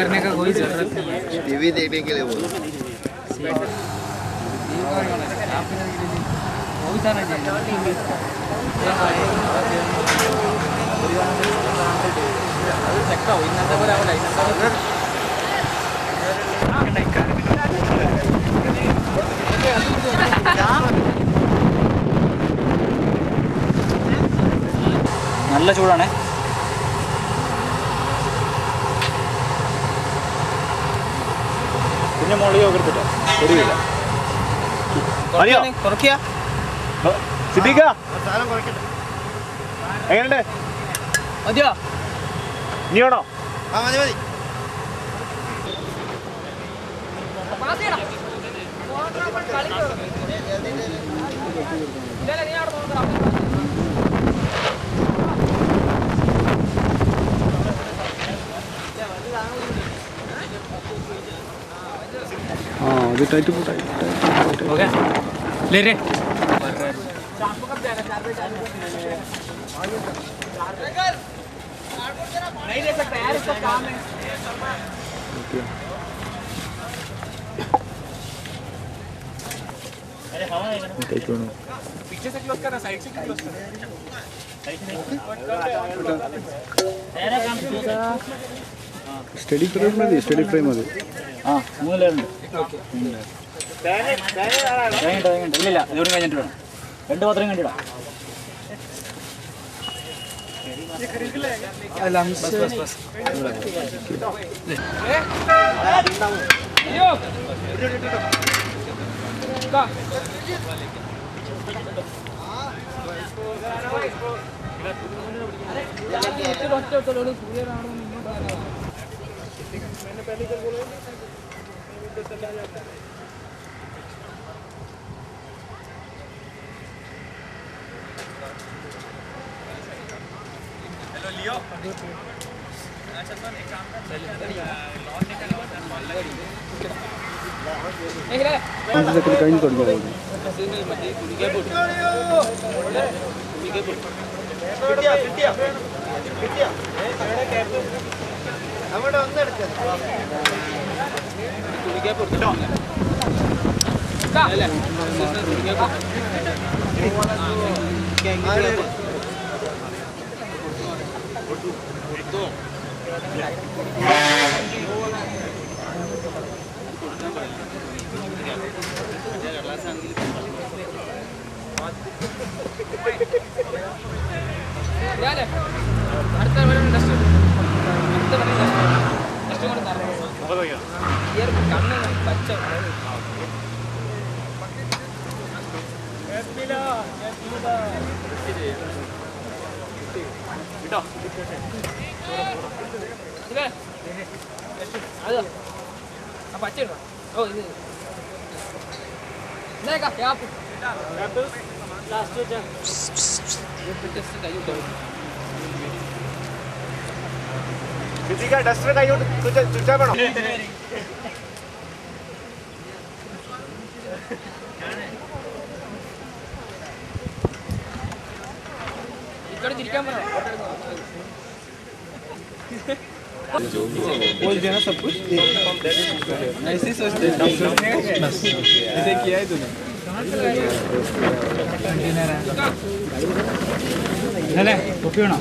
करने का कोई जरूरत नहीं है, टीवी देखने के लिए बोलो। നല്ല ചൂടാണ്. പിന്നെ മുകളിൽ യോഗത്തിട്ടോ ഒരില്ല സിദ്ദീഖ എങ്ങനെയുണ്ട്? മതിയോ? ഇനി വേണോ? മതി മതി. അത് ടൈറ്റ് ओके ले रे नहीं ले सकता यार, इसका काम है. अरे हवा है पीछे से क्लोज करना, साइड से क्लोज करना. സ്റ്റഡി ഫ്രെയിം മതി, സ്റ്റഡി ഫ്രെയിം മതി. ആ 3 ലെയർ ഉണ്ട്. ഇല്ല ഇതുകൂടി കഴിഞ്ഞിട്ട് വേണം. 2 പാത്രം കണ്ടിടാം. मैंने पहले कल बोला चला जाता है. हेलो लियो. अच्छा तो एक काम कर, लॉन निकल അവിടെ ഒന്നെടുക്കാം. കുടിക്കാൻ കൊടുത്തോ അല്ലേ? അടുത്ത കണ്ണ് പച്ച അത് ആ പച്ച ഇടണം. ഓ ഇത് ഡസ്റ്റർ കൈയോട്ട് ചുറ്റാ വേണം. ఇక్కడ తిరిగాం మనం. बोल देना सब कुछ ऐसे सोचते ऐसे किया है तूने. അല്ലേ കോപ്പി വേണോ?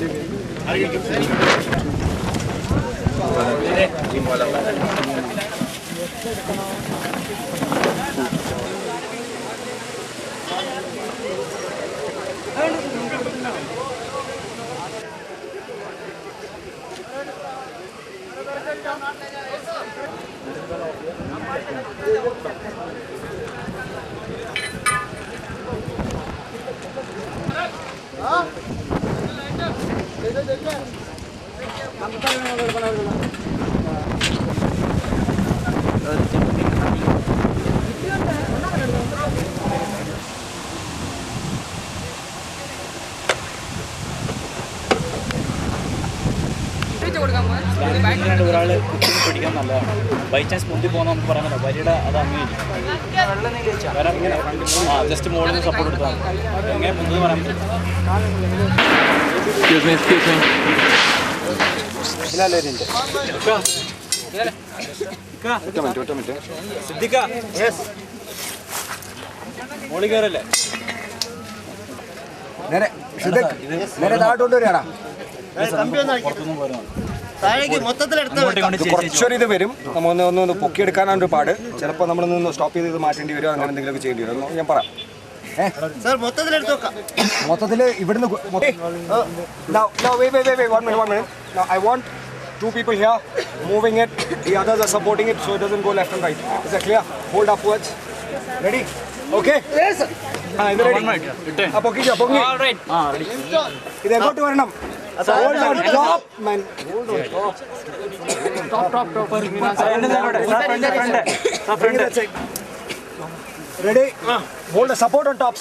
ഒരാൾ കുക്കിംഗ് പഠിക്കാൻ നല്ലതാണ്. ബൈ ചാൻസ് മുന്തി പോകുന്ന നമുക്ക് പറയാൻ പറ്റില്ല. വരിയുടെ അത് അംഗീകരിക്കും. കാരണം ഇങ്ങനെ ജസ്റ്റ് മുകളിൽ നിന്ന് സപ്പോർട്ട് എടുത്താൽ എങ്ങനെ മുന്തെന്ന് പറയാൻ പറ്റില്ല. സിദ്ദിഖ മോളി കയറല്ലേ നേരെ നേരെ താഴോട്ട് വരികയാടാ. കുറച്ചൊരു ഇത് വരും. നമ്മൾ ഒന്ന് പൊക്കിയെടുക്കാനാണ് ഒരു പാട്. ചിലപ്പോൾ നമ്മളൊന്ന് സ്റ്റോപ്പ് ചെയ്ത് ഇത് മാറ്റേണ്ടി വരും, അങ്ങനെ എന്തെങ്കിലുമൊക്കെ ചെയ്യേണ്ടി വരും. ഞാൻ പറയാം. മൊത്തത്തിൽ ഇവിടുന്ന് I want 2 people here moving it, the others are supporting it so it doesn't go left and right. Is that clear? Hold upwards. Ready? Okay? Yes sir. Is ready? Apokki. All right. Ready. Idu egotu varanam. Hold on top man. Hold on top. Top. Front. Ready? Hold the support on top.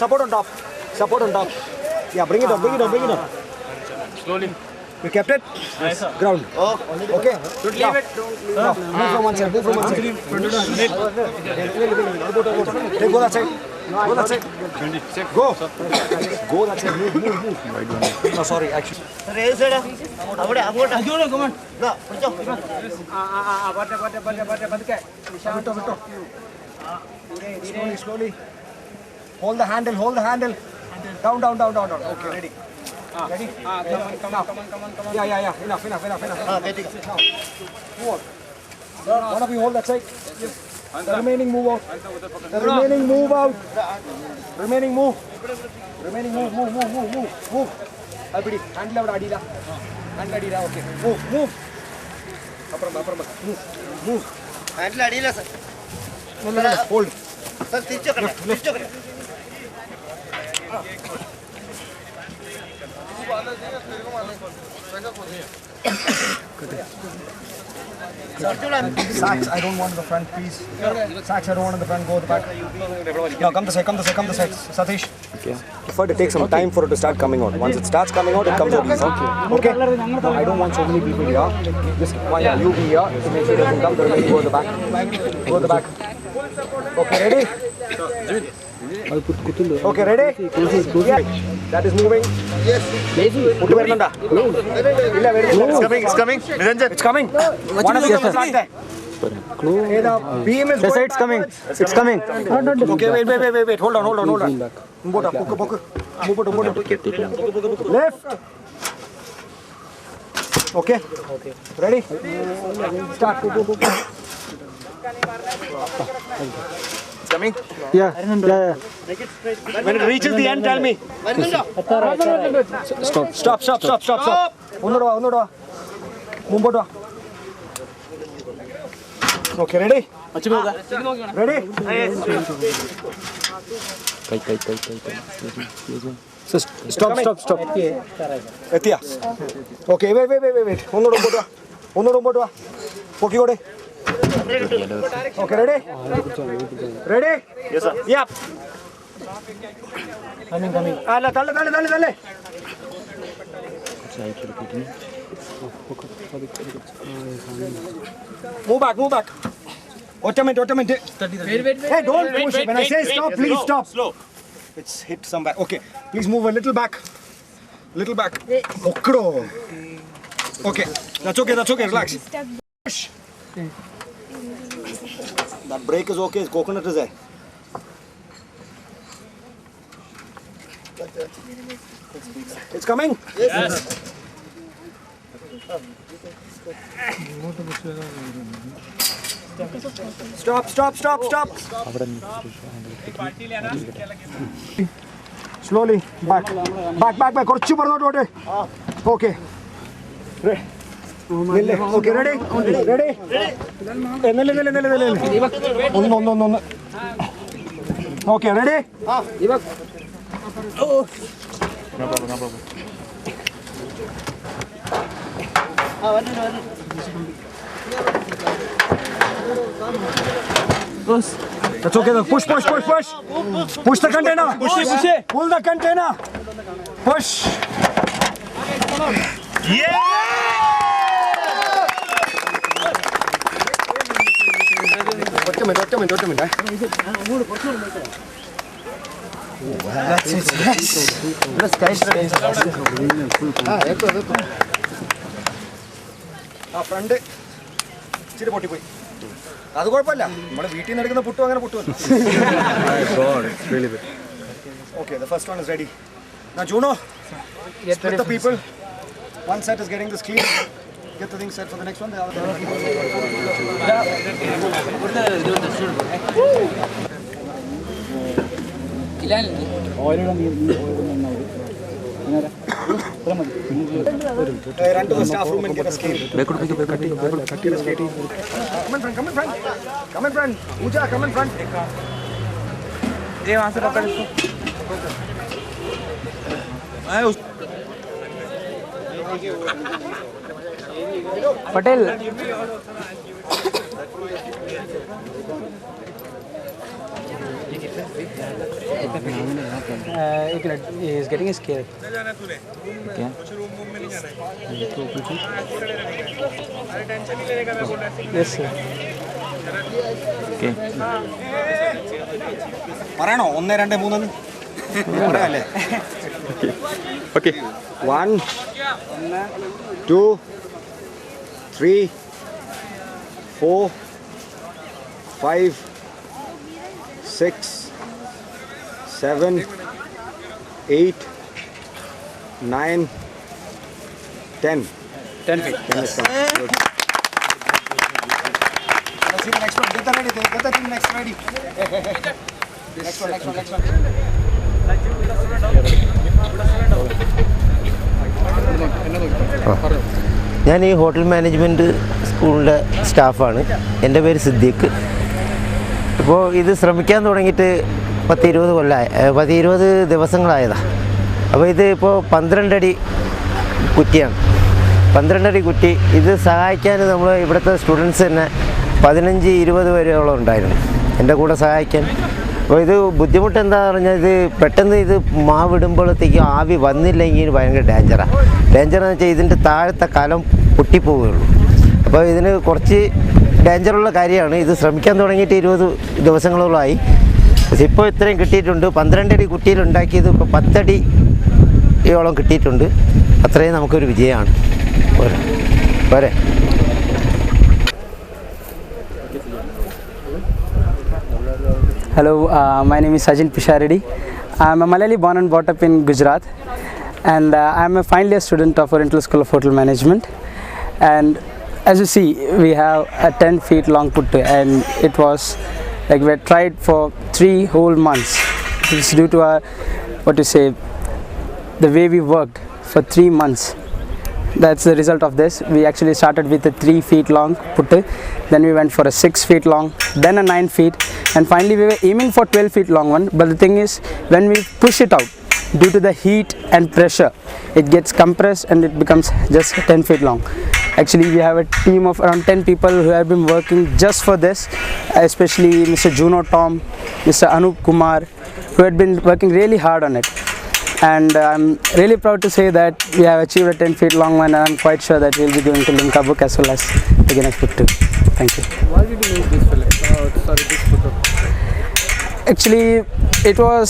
Yeah, bring it up. Slowly. You kept it? Yes, sir. Ground. Okay. Don't leave it. Move from one side. Take go that side. Go that side. Go that side. Move. No, sorry, actually. Slowly. Hold the handle. Down. Okay, ready. Ready? Come on. Yeah. Enough. Now, move on. One of you hold that side. The remaining move out. Move. Abidi. Handle out adila. Okay. Move. Apram. Move. Handle adila sir. No. Hold. Sir, ticho kar. Sacks, I don't want the front, please. Sacks, I don't want in the front. Go to the back. No, come this side. Satish. Okay. Prefer to take some time for it to start coming out. Once it starts coming out, it comes out easy. Okay? I don't want so many people here. Just one, you be here to make sure it doesn't come. The remaining go to the back. Okay, ready? Okay, ready? Yeah. That is moving. Yes. It's coming. Niranjan. It's coming. One of you is like that. The beam is going backwards. It's coming. Okay, wait. Hold on. Move left. Okay. Ready? Start. It's coming? Yeah. When it reaches the end, tell me. Stop. Unnodva. Mumboda. Okay, ready? Ready? Stop. Etiya. Okay, wait. Unnodva. Poki gode. Okay, ready? Yes, sir. Yep. Coming. Dale. Move back. Automate. Hey, don't push. When I say stop, please stop. Slow. It's hit some back. Okay, please move a little back. Okro. Okay, that's okay. Relax. Push. That brake is okay. Coconut is there. It's coming. Yes. Stop. Slowly. Back. Korchu parnote vote. Okay. Okay, ready? No. Okay, ready? No problem. That's okay. Push. Push the container. Push it. Pull the container. Push. Yeah! Wait a minute. That's it. Yes. Front. ഇച്ചിരി പൊട്ടിപ്പോയി. അത് കുഴപ്പമില്ല, നമ്മൾ വീട്ടിൽ നിന്ന് എടുക്കുന്ന പുട്ടും അങ്ങനെ പൊട്ടുമല്ലോ. My God, it's really big. Okay, the first one is ready. Now Juno, split the people. One set is getting this clean. Get the thing set for the next one. The other run to the staff room and get a scale. Get a scale. Come in front, come in front. Come in front. Pooja, come in front. ये वहाँ से पकड़ इसको. पटेल एक is getting scared. क्या Yes sir. Okay പറയണോ 1 2 3 പറയാല്ലേ? Okay. 1 2 3 4 5 6 7 8 9 10. 10 feet. Let's see the next one. Get the ready. Get the team next ready. Next one. ഞാൻ ഈ ഹോട്ടൽ മാനേജ്മെൻറ്റ് സ്കൂളിൻ്റെ സ്റ്റാഫാണ്. എൻ്റെ പേര് സിദ്ദീഖ്. ഇപ്പോൾ ഇത് ശ്രമിക്കാൻ തുടങ്ങിയിട്ട് 10-20 ദിവസങ്ങളായതാണ്. അപ്പോൾ ഇത് ഇപ്പോൾ 12 അടി കുറ്റിയാണ്. 12 അടി കുറ്റി. ഇത് സഹായിക്കാൻ നമ്മൾ ഇവിടുത്തെ സ്റ്റുഡൻസ് തന്നെ 15-20 വരെയോളം ഉണ്ടായിരുന്നു എൻ്റെ കൂടെ സഹായിക്കാൻ. അപ്പോൾ ഇത് ബുദ്ധിമുട്ട് എന്താണെന്ന് പറഞ്ഞാൽ ഇത് പെട്ടെന്ന് ഇത് മാവിടുമ്പോഴത്തേക്കും ആവി വന്നില്ലെങ്കിൽ ഭയങ്കര ഡേഞ്ചറാന്ന് വെച്ചാൽ ഇതിൻ്റെ താഴത്തെ കലം പൊട്ടിപ്പോവുകയുള്ളൂ. അപ്പോൾ ഇതിന് കുറച്ച് ഡേഞ്ചറുള്ള കാര്യമാണ്. ഇത് ശ്രമിക്കാൻ തുടങ്ങിയിട്ട് 20 ദിവസങ്ങളോളമായി. പക്ഷെ ഇപ്പോൾ ഇത്രയും കിട്ടിയിട്ടുണ്ട്. 12 അടി കുറ്റിയിലുണ്ടാക്കിയത് ഇപ്പോൾ 10 അടിയോളം കിട്ടിയിട്ടുണ്ട്. അത്രയും നമുക്കൊരു വിജയമാണ്. പോരെ. Hello, my name is Sajin Pisharedi. I am a Malayali born and brought up in Gujarat, and I am a final year student of Oriental School of Hotel Management. And as you see, we have a 10 feet long puttu, and it was like we had tried for 3 whole months. It's due to our, the way we worked for 3 months. That's the result of this. We actually started with a 3 feet long puttu, then we went for a 6 feet long, then a 9 feet, and finally we were aiming for 12 feet long one. But the thing is, when we push it out, due to the heat and pressure, it gets compressed and it becomes just 10 feet long. Actually, we have a team of around 10 people who have been working just for this, especially Mr. Juno Tom, Mr. Anup Kumar, who had been working really hard on it. And I'm really proud to say that we have achieved a 10 feet long one, and I'm quite sure that we'll be going to Limca book as well as the Guinness Book too. Thank you. Why did you make this film? This photo. Actually, it was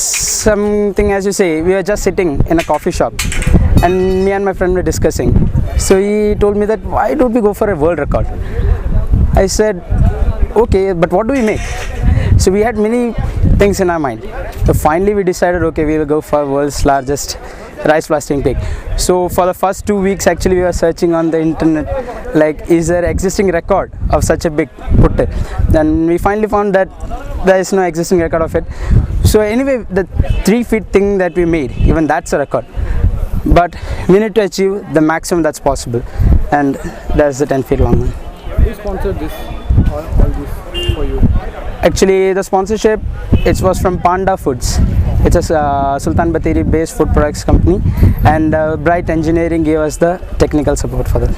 something, as you say, we were just sitting in a coffee shop and me and my friend were discussing. So he told me that why don't we go for a world record? I said, okay, but what do we make? So we had many things in our mind. So finally we decided, okay, we will go for world's largest rice blasting pig. So for the first 2 weeks actually we were searching on the internet, like is there existing record of such a big puttu? Then we finally found that there is no existing record of it. So anyway, the 3 feet thing that we made, even that's a record. But we need to achieve the maximum that's possible, and that's the 10 feet long one. Who sponsored this? All this for you? Actually, the sponsorship, it was from Panda Foods. It's a Sultan Bateri based food products company, and Bright Engineering gave us the technical support for that.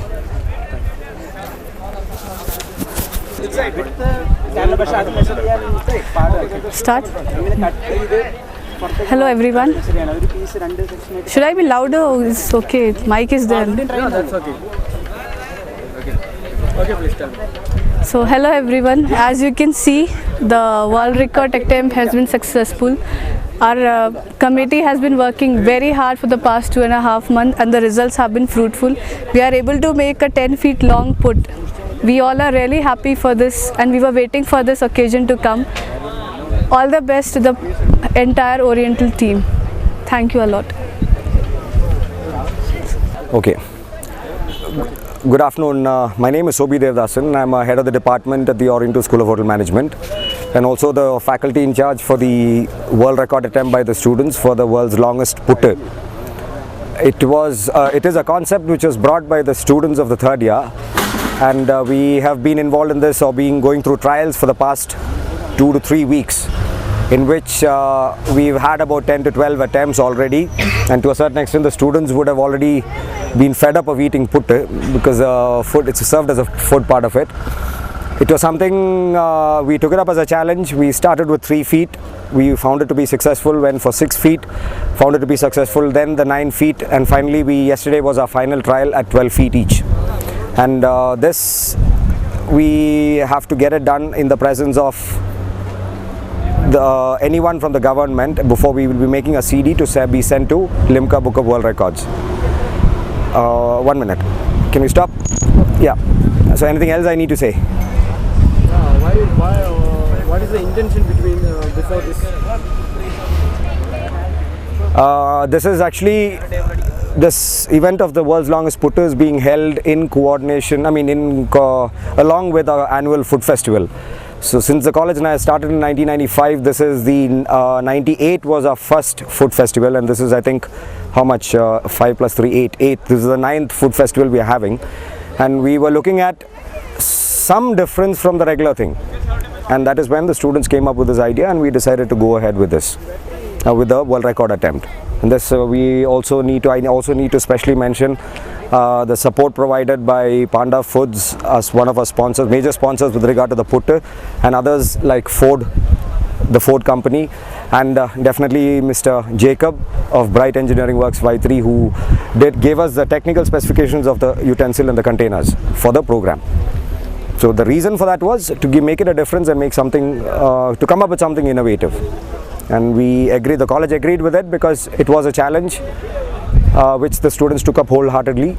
Start. Hello everyone. Should I be louder? It's okay. Mic is there. No, that's okay. Okay, please tell me. So hello everyone. As you can see, the world record attempt has been successful. Our committee has been working very hard for the past 2.5 months, and the results have been fruitful. We are able to make a 10 feet long put We all are really happy for this, and we were waiting for this occasion to come. All the best to the entire Oriental team. Thank you a lot. Okay. Good afternoon. My name is Sobi Devdasan. I'm head of the department at the Oriental School of Hotel Management, and also the faculty in charge for the world record attempt by the students for the world's longest puttu. It is a concept which was brought by the students of the third year, and we have been involved in this or going through trials for the past 2 to 3 weeks, in which we've had about 10 to 12 attempts already, and to a certain extent the students would have already been fed up of eating puttu because it's served as a food part of it. It was something we took it up as a challenge. We started with 3 feet. We found it to be successful, went for 6 feet, found it to be successful, then the 9 feet, and finally yesterday was our final trial at 12 feet each. And this we have to get it done in the presence of anyone from the government before we will be making a CD to be sent to Limca Book of World Records. 1 minute. Can we stop? Yeah. So anything else I need to say? What is the intention between before this? This is actually, this event of the world's longest puttu is being held in coordination, along with our annual food festival. So since the college and I started in 1995, this is the 98 was our first food festival, and this is, I think, how much? 5 plus 3, 8. This is the 9th food festival we are having, and we were looking at some difference from the regular thing, and that is when the students came up with this idea, and we decided to go ahead with this, with the world record attempt. And this I also need to specially mention the support provided by Panda Foods as one of our sponsors, major sponsors with regard to the puttu, and others like Ford, the Ford company, and definitely Mr. Jacob of Bright Engineering Works Y3, who gave us the technical specifications of the utensil and the containers for the program. So the reason for that was to make it a difference and make something, to come up with something innovative. And the college agreed with it because it was a challenge which the students took up wholeheartedly.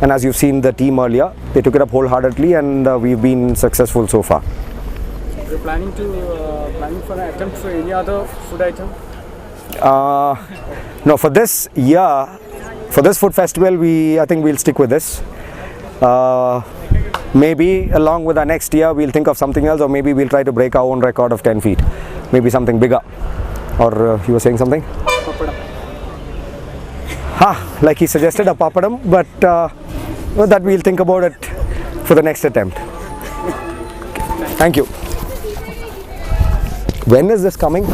And as you've seen the team earlier, they took it up wholeheartedly, and we've been successful so far. You're planning for an attempt for any other food item? No, for this year, for this food festival, I think we'll stick with this. Maybe along with our next year, we'll think of something else, or maybe we'll try to break our own record of 10 feet. Maybe something bigger. Or you were saying something? Papadam. Like he suggested, a papadam, but that we'll think about it for the next attempt. Thank you. When is this coming?